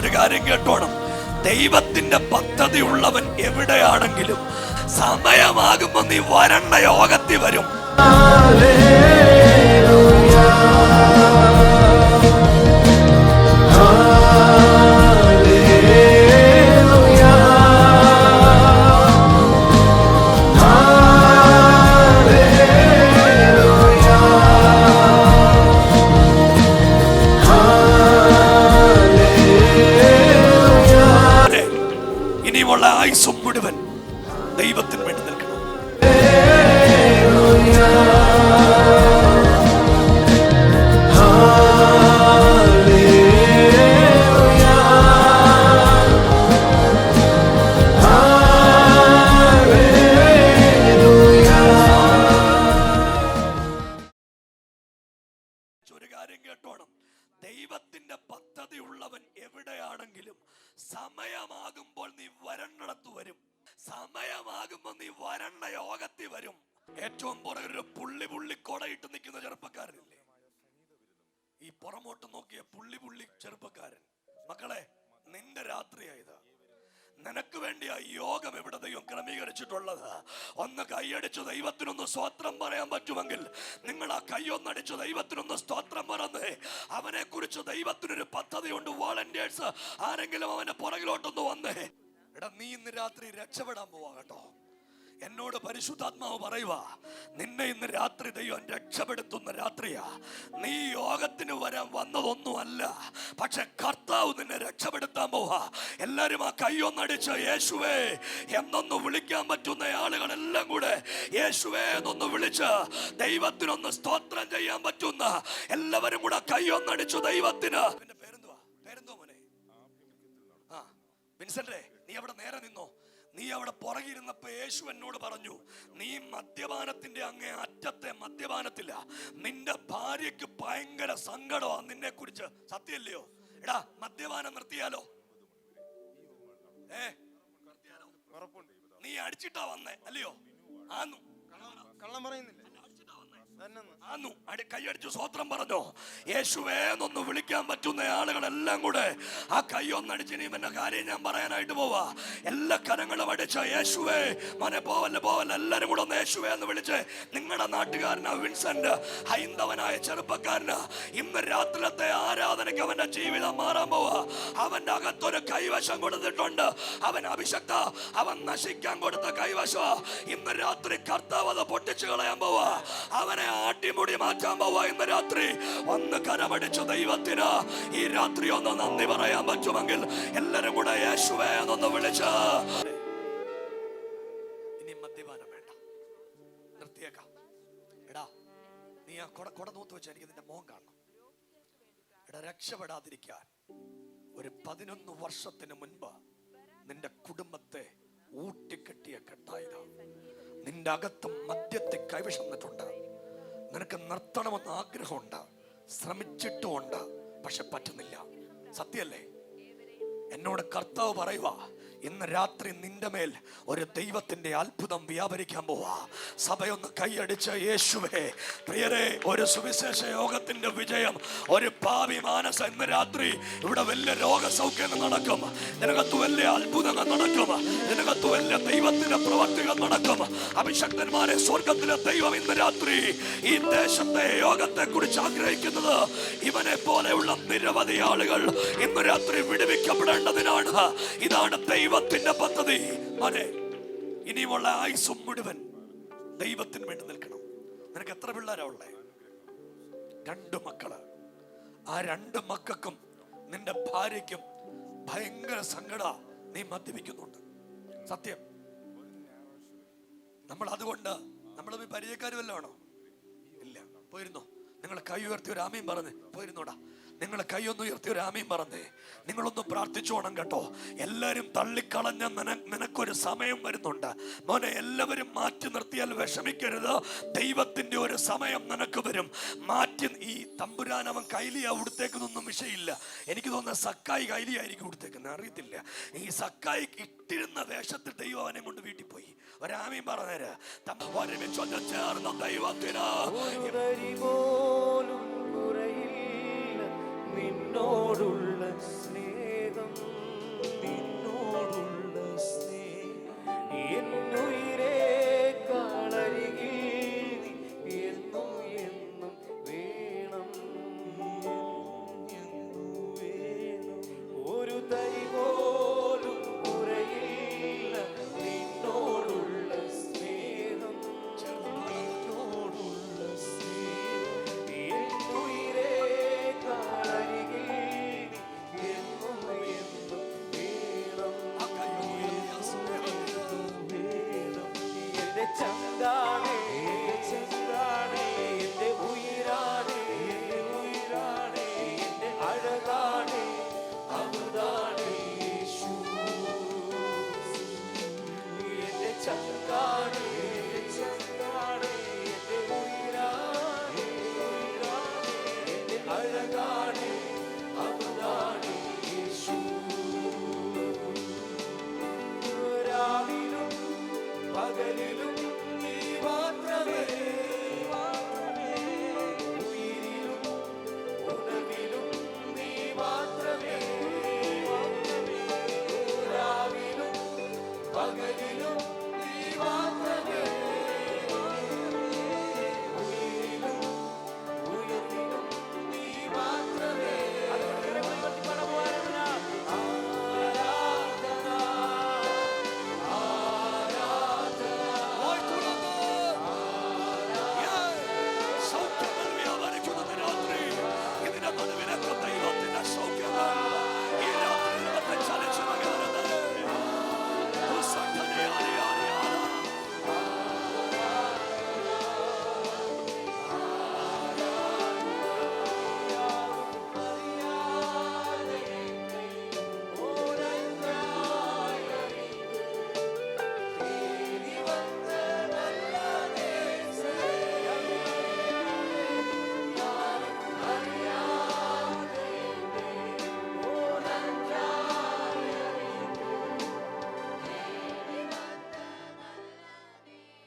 ഒരു കാര്യം കേട്ടോണം, ദൈവത്തിന്റെ പദ്ധതി ഉള്ളവൻ എവിടെയാണെങ്കിലും സമയമാകുമ്പോ നീ വരണ്ട യോഗത്തിൽ വരും. ഇനിയുമുള്ള ആയുസ്സും മുഴുവൻ ദൈവത്തിന് വേണ്ടി നിൽക്കണം. ഒരു കാര്യം കേട്ടോണം, ദൈവത്തിന്റെ പദ്ധതി ഉള്ളവൻ എവിടെയാണെങ്കിലും സമയമാകുമ്പോൾ നീ വരണ്ടിടത്ത് വരും. സമയമാകുമ്പോ നീ വരണ്ട യോഗത്തിൽ വരും. ഏറ്റവും പുറകൊരു പുള്ളി കൊടയിട്ട് നിൽക്കുന്ന ചെറുപ്പക്കാരനില്ലേ, ഈ പുറമോട്ട് നോക്കിയ പുള്ളി ചെറുപ്പക്കാരൻ, മക്കളെ നിന്റെ രാത്രിയായത്. നിനക്ക് വേണ്ടി ആ യോഗം എവിടെ ദൈവം ക്രമീകരിച്ചിട്ടുള്ളത്? ഒന്ന് കൈയടിച്ച് ദൈവത്തിനൊന്ന് സ്തോത്രം പറയാൻ പറ്റുമെങ്കിൽ നിങ്ങൾ ആ കൈയൊന്നടിച്ച് ദൈവത്തിനൊന്ന് സ്തോത്രം പറഞ്ഞേ. അവനെ കുറിച്ച് ദൈവത്തിനൊരു പദ്ധതിയുണ്ട്. വോളണ്ടിയേഴ്സ് ആരെങ്കിലും അവന്റെ പുറകിലോട്ടൊന്ന് വന്നേ. എടാ, നീ ഇന്ന് രാത്രി രക്ഷപ്പെടാൻ പോവാ കേട്ടോ. എന്നോട് പരിശുദ്ധാത്മാവ് പറയുക, നിന്നെ ഇന്ന് രാത്രി ദൈവം രക്ഷപ്പെടുത്തുന്ന രാത്രിയാ. നീ യോഗത്തിന് വരാൻ വന്നതൊന്നുമല്ല, പക്ഷെ കർത്താവ് നിന്നെ രക്ഷപ്പെടുത്താൻ പോവാ. എല്ലാരും ആ കൈയൊന്നടിച്ച് യേശുവേ എന്നൊന്ന് വിളിക്കാൻ പറ്റുന്ന ആളുകളെല്ലാം കൂടെ യേശുവേ എന്നൊന്ന് വിളിച്ച് ദൈവത്തിനൊന്ന് സ്തോത്രം ചെയ്യാൻ പറ്റുന്ന എല്ലാവരും കൂടെ കൈയൊന്നടിച്ചു ദൈവത്തിന്. എന്റെ പേരെന്തോ മോനെ? ആ വിൻസെന്റേ, നീ അവിടെ നേരെ നിന്നോ. നീ അവിടെ പുറകിരുന്നപ്പോ യേശു എന്നോട് പറഞ്ഞു, നീ മദ്യപാനത്തിന്റെ അങ്ങേ അറ്റത്തെ മദ്യപാനത്തില്ല. നിന്റെ ഭാര്യയ്ക്ക് ഭയങ്കര സങ്കടമാ നിന്നെ കുറിച്ച്. സത്യല്ലയോ? എടാ, മദ്യപാനം നിർത്തിയാലോ? നീ അടിച്ചിട്ടാ വന്നേ അല്ലയോ? ആന്നു കള്ളം പറയുന്നില്ല. കൈയടിച്ചു സ്വോത്രം പറഞ്ഞോ. യേശുവേ എന്നൊന്ന് വിളിക്കാൻ പറ്റുന്ന ആളുകളെല്ലാം കൂടെ ആ കൈയൊന്നടിച്ച് നീ എന്റെ കാര്യം ഞാൻ പറയാനായിട്ട് പോവാ. എല്ലാ കരങ്ങളും അടിച്ച യേശുവേ മോനെ പോവല്ല എല്ലാരും കൂടെ ഒന്ന് യേശുവേ എന്ന് വിളിച്ച്. നിങ്ങളുടെ നാട്ടുകാരനാ വിൻസെന്റ്, ഹൈന്ദവനായ ചെറുപ്പക്കാരന് ഇന്ന് രാത്രിയിലത്തെ ആരാധനയ്ക്ക് അവന്റെ ജീവിതം മാറാൻ പോവാ. അവന്റെ അകത്തൊരു കൈവശം കൊടുത്തിട്ടുണ്ട്. അവൻ അഭിഷക്ത, അവൻ നശിക്കാൻ കൊടുത്ത കൈവശം ഇന്ന് രാത്രി കർത്താവ് അത് പൊട്ടിച്ചു കളയാൻ പോവാ. അവനെ ആട്ടിമുടി മാറ്റാൻ പോവാ. ഇന്ന് രാത്രി ഒന്ന് കരമടിച്ചു ദൈവത്തിന് ഈ രാത്രി ഒന്ന് നന്ദി പറയാൻ പറ്റുമെങ്കിൽ എല്ലാരും കൂടെ യേശുവേ എന്നൊന്ന് വിളിച്ച്. ഇനി മദ്യപാനം വേണ്ട, നിർത്തിയേക്കാം. എടാ, നീ ആ കൊട നൂത്ത് വെച്ച് എനിക്ക് നിന്റെ മോൻ കാണണം. എടാ, രക്ഷപ്പെടാതിരിക്കാൻ ഒരു 11 വർഷത്തിന് മുൻപ് നിന്റെ കുടുംബത്തെ ഊട്ടിക്കെട്ടിയ കെട്ടായതാ. നിന്റെ അകത്തും മദ്യത്തെ കൈവശന്നിട്ടുണ്ട്. നിനക്ക് നിർത്തണമെന്ന് ആഗ്രഹമുണ്ട്, ശ്രമിച്ചിട്ടുമുണ്ട്, പക്ഷെ പറ്റുന്നില്ല. സത്യല്ലേ? എന്നോട് കർത്താവ് പറയുക, ഇന്ന് രാത്രി നിന്റെ മേൽ ഒരു ദൈവത്തിന്റെ അത്ഭുതം വ്യാപരിക്കാൻ പോവാ. സഭയൊന്ന് കൈയടിച്ച് യേശുവേ. പ്രിയരെ, ഒരു സുവിശേഷ യോഗത്തിന്റെ വിജയം, ഒരു പാപി മാനസ ഇന്ന് രാത്രി ഇവിടെ വലിയ രോഗസൗഖ്യങ്ങൾ നടക്കും. ഇതിനകത്ത് വലിയ അത്ഭുതങ്ങൾ നടക്കും. ഇതിനകത്ത് വലിയ ദൈവത്തിന്റെ പ്രവർത്തികൾ നടക്കും. അഭിഷക്തന്മാരെ സ്വർഗത്തിലെ ദൈവം ഇന്ന് രാത്രി ഈ ദേശത്തെ യോഗത്തെ കുറിച്ച് ആഗ്രഹിക്കുന്നത് ഇവനെ പോലെയുള്ള നിരവധി ആളുകൾ ഇന്ന് രാത്രി വിടുവിക്കപ്പെടേണ്ടതിനാണ്. ഇതാണ് ദൈവത്തിന്റെ പദ്ധതി. മോനെ, ഇനിയുമുള്ള ആയുസ്സും മുഴുവൻ ദൈവത്തിന് വേണ്ടി നിൽക്കണം. നിനക്ക് എത്ര പിള്ളേരാ ഉള്ളേ? 2 മക്കള്. ആ 2 മക്കൾക്കും നിന്റെ ഭാര്യയ്ക്കും ഭയങ്കര സങ്കട. നീ മദ്യപിക്കുന്നുണ്ട്. സത്യം. നമ്മൾ അതുകൊണ്ട് നമ്മൾ പരിചയക്കാർ വല്ലതാണോ? ഇല്ല. പോയിരുന്നോ? നിങ്ങൾ കൈ ഉയർത്തി ഒരു ആമീൻ പറഞ്ഞേ. പോയിരുന്നോടാ. നിങ്ങൾ കൈയൊന്ന് ഉയർത്തി ഒരു ആമീൻ പറഞ്ഞേ. നിങ്ങളൊന്ന് പ്രാർത്ഥിച്ചോണം കേട്ടോ. എല്ലാരും തള്ളിക്കളഞ്ഞ നിനക്കൊരു സമയം വരുന്നുണ്ട് മോനെ. എല്ലാവരും മാറ്റി നിർത്തിയാൽ വിഷമിക്കരുത്. ദൈവത്തിന്റെ ഒരു സമയം നിനക്ക് വരും. മാറ്റി. ഈ തമ്പുരാൻ അവൻ കൈലിയ ഉടുത്തേക്കുന്നൊന്നും വിഷയമില്ല. എനിക്ക് തോന്നുന്ന സക്കായി കൈലിയായിരിക്കും ഉടുത്തേക്കുന്നത്, അറിയത്തില്ല. ഈ സക്കായി ഇട്ടിരുന്ന വേഷത്തിൽ ദൈവം അവനെ കൊണ്ട് വീട്ടിൽ പോയി. ഒരാമീൻ പറഞ്ഞേര്. ഒരുമിച്ചൊന്ന് ചേർന്ന ദൈവത്തിന് നിന്നോടുള്ള സ്നേഹം